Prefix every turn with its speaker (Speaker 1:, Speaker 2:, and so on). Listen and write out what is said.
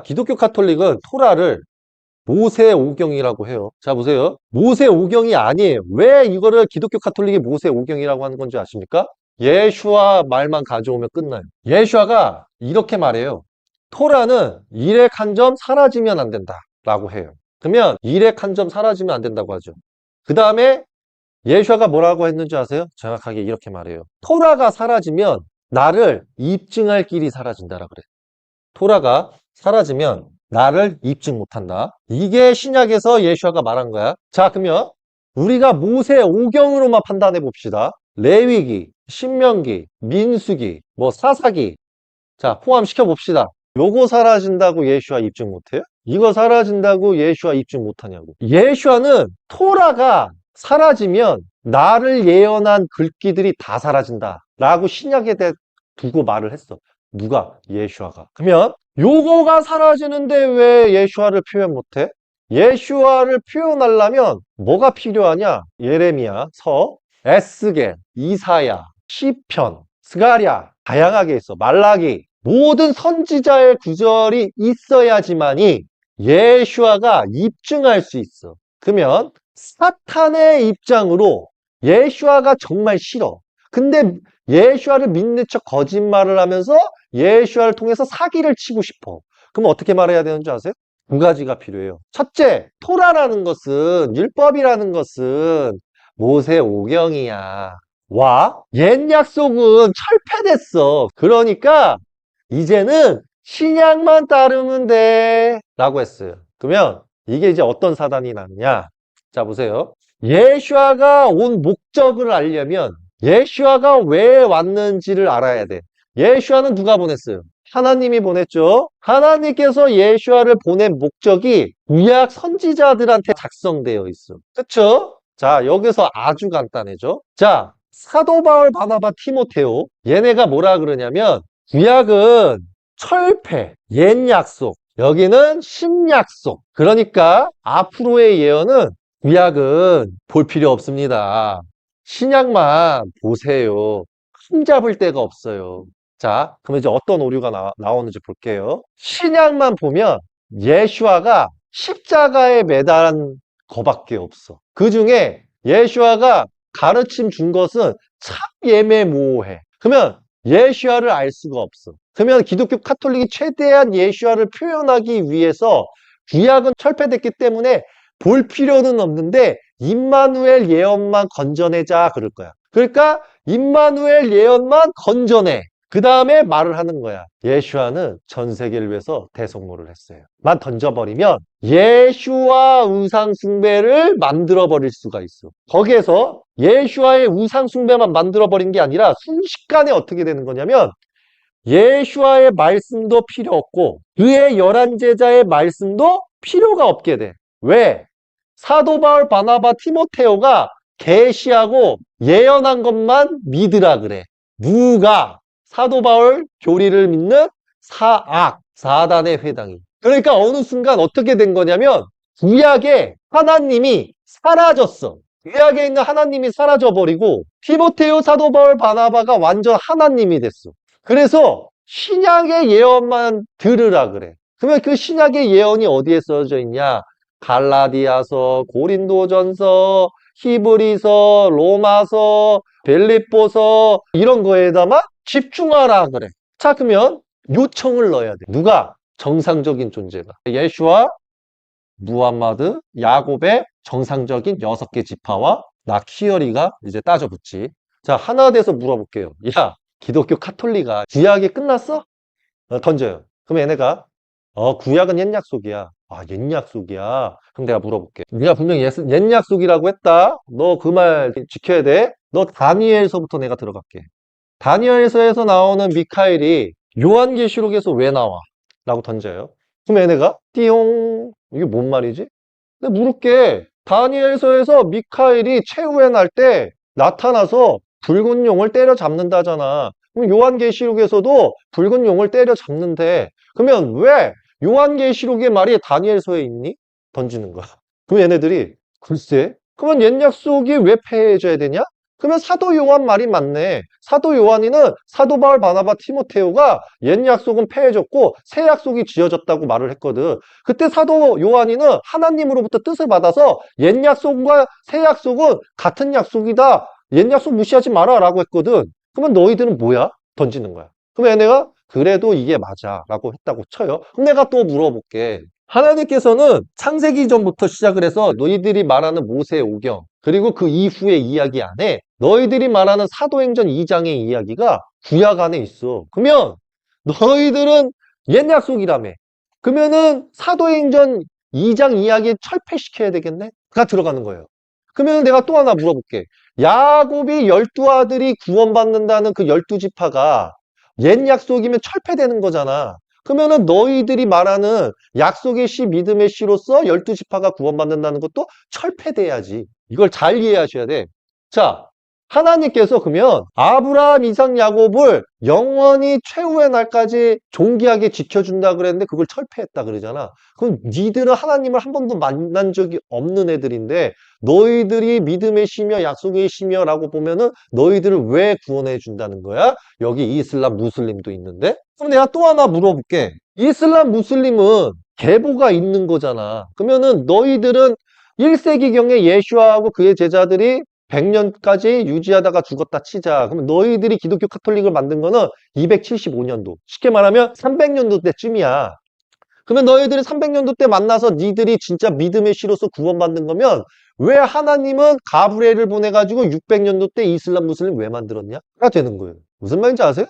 Speaker 1: 기독교 카톨릭은 토라를 모세오경이라고 해요. 자, 보세요. 모세오경이 아니에요. 왜 이거를 기독교 카톨릭이 모세오경이라고 하는 건지 아십니까? 예수와 말만 가져오면 끝나요. 예수아가 이렇게 말해요. 토라는 일획 한 점 사라지면 안 된다 라고 해요. 그러면 일획 한 점 사라지면 안 된다고 하죠. 그 다음에 예수아가 뭐라고 했는지 아세요? 정확하게 이렇게 말해요. 토라가 사라지면 나를 입증할 길이 사라진다라 그래요. 토라가 사라지면 나를 입증 못한다. 이게 신약에서 예수아가 말한 거야. 자, 그러면 우리가 모세 오경으로만 판단해 봅시다. 레위기, 신명기, 민수기, 사사기. 자, 포함시켜 봅시다. 요거 사라진다고 예수아 입증 못해요? 이거 사라진다고 예수아 입증 못하냐고. 예수아는 토라가 사라지면 나를 예언한 글귀들이 다 사라진다 라고 신약에 대해 두고 말을 했어. 누가? 예수아가. 그러면 요거가 사라지는데 왜 예수아를 표현 못해? 예수아를 표현하려면 뭐가 필요하냐? 예레미야, 서, 에스겔, 이사야, 시편, 스가랴 다양하게 있어. 말라기 모든 선지자의 구절이 있어야지만이 예수아가 입증할 수 있어. 그러면 사탄의 입장으로 예수아가 정말 싫어. 근데 예수아를 믿는 척 거짓말을 하면서 예수아를 통해서 사기를 치고 싶어. 그럼 어떻게 말해야 되는지 아세요? 두 가지가 필요해요. 첫째, 토라라는 것은, 율법이라는 것은 모세 오경이야. 와, 옛 약속은 철폐됐어. 그러니까 이제는 신약만 따르면 돼. 라고 했어요. 그러면 이게 이제 어떤 사단이 났냐? 자, 보세요. 예수아가 온 목적을 알려면 예수아가 왜 왔는지를 알아야 돼. 예수아는 누가 보냈어요? 하나님이 보냈죠. 하나님께서 예수아를 보낸 목적이 구약 선지자들한테 작성되어 있어. 그쵸? 자, 여기서 아주 간단해져. 자, 사도 바울, 바나바, 티모테오 얘네가 뭐라 그러냐면 구약은 철폐, 옛 약속, 여기는 신약속. 그러니까 앞으로의 예언은 구약은 볼 필요 없습니다. 신약만 보세요. 흠잡을 데가 없어요. 자, 그럼 이제 어떤 오류가 나오는지 볼게요. 신약만 보면 예수아가 십자가에 매달은 거밖에 없어. 그 중에 예수아가 가르침 준 것은 참 예매모호해. 그러면 예수아를 알 수가 없어. 그러면 기독교 카톨릭이 최대한 예수아를 표현하기 위해서 구약은 철폐됐기 때문에 볼 필요는 없는데 임마누엘 예언만 건져내자 그럴 거야. 그러니까 임마누엘 예언만 건져내. 그 다음에 말을 하는 거야. 예수아는 전 세계를 위해서 대속모를 했어요. 만 던져버리면 예수아 우상숭배를 만들어버릴 수가 있어. 거기에서 예수아의 우상숭배만 만들어버린 게 아니라 순식간에 어떻게 되는 거냐면 예수아의 말씀도 필요 없고 그의 11제자의 말씀도 필요가 없게 돼. 왜? 사도 바울, 바나바, 티모테오가 계시하고 예언한 것만 믿으라 그래. 누가? 사도 바울 교리를 믿는 사단의 회당이. 그러니까 어느 순간 어떻게 된 거냐면 구약에 하나님이 사라졌어. 구약에 있는 하나님이 사라져버리고 티모테오, 사도 바울, 바나바가 완전 하나님이 됐어. 그래서 신약의 예언만 들으라 그래. 그러면 그 신약의 예언이 어디에 써져 있냐? 갈라디아서, 고린도전서, 히브리서, 로마서, 빌립보서 이런 거에다만 집중하라 그래. 자, 그러면 요청을 넣어야 돼. 누가? 정상적인 존재가. 예수와 무함마드, 야곱의 정상적인 6개 지파와 나 키어리가 이제 따져붙지. 자, 하나 돼서 물어볼게요. 야, 기독교 카톨릭아 구약이 끝났어? 던져요. 그럼 얘네가 구약은 옛 약속이야. 아, 옛 약속이야. 그럼 내가 물어볼게. 네가 분명히 옛 약속이라고 했다. 너 그 말 지켜야 돼. 너 다니엘서부터 내가 들어갈게. 다니엘서에서 나오는 미카엘이 요한계시록에서 왜 나와? 라고 던져요. 그럼 얘네가 띠용 이게 뭔 말이지? 내가 물을게. 다니엘서에서 미카엘이 최후에 날 때 나타나서 붉은 용을 때려잡는다잖아. 그럼 요한계시록에서도 붉은 용을 때려잡는데 그러면 왜 요한계시록의 말이 다니엘서에 있니? 던지는 거야. 그럼 얘네들이 글쎄 그러면 옛 약속이 왜 폐해져야 되냐? 그러면 사도 요한 말이 맞네. 사도 요한이는 사도 바울, 바나바, 티모테오가 옛 약속은 폐해졌고 새 약속이 지어졌다고 말을 했거든. 그때 사도 요한이는 하나님으로부터 뜻을 받아서 옛 약속과 새 약속은 같은 약속이다. 옛 약속 무시하지 마라 라고 했거든. 그러면 너희들은 뭐야? 던지는 거야. 그럼 얘네가 그래도 이게 맞아 라고 했다고 쳐요. 그럼 내가 또 물어볼게. 하나님께서는 창세기 전부터 시작을 해서 너희들이 말하는 모세 오경 그리고 그 이후의 이야기 안에 너희들이 말하는 사도행전 2장의 이야기가 구약 안에 있어. 그러면 너희들은 옛 약속이라며. 그러면은 사도행전 2장 이야기 철폐시켜야 되겠네? 가 들어가는 거예요. 그러면 내가 또 하나 물어볼게. 야곱이 12아들이 구원받는다는 그 12지파가 옛 약속이면 철폐되는 거잖아. 그러면은 너희들이 말하는 약속의 씨, 믿음의 씨로서 12지파가 구원받는다는 것도 철폐돼야지. 이걸 잘 이해하셔야 돼. 자, 하나님께서 그러면 아브라함, 이삭, 야곱을 영원히 최후의 날까지 존귀하게 지켜준다 그랬는데 그걸 철폐했다 그러잖아. 그럼 니들은 하나님을 한 번도 만난 적이 없는 애들인데 너희들이 믿음의 씨며 약속의 씨며라고 보면은 너희들을 왜 구원해 준다는 거야? 여기 이슬람 무슬림도 있는데? 그럼 내가 또 하나 물어볼게. 이슬람 무슬림은 계보가 있는 거잖아. 그러면은 너희들은 1세기경에 예수하고 그의 제자들이 100년까지 유지하다가 죽었다 치자. 그러면 너희들이 기독교 카톨릭을 만든 거는 275년도. 쉽게 말하면 300년도 때쯤이야. 그러면 너희들이 300년도 때 만나서 니들이 진짜 믿음의 씨로서 구원받는 거면 왜 하나님은 가브리엘을 보내가지고 600년도 때 이슬람 무슬림 왜 만들었냐?가 되는 거예요. 무슨 말인지 아세요?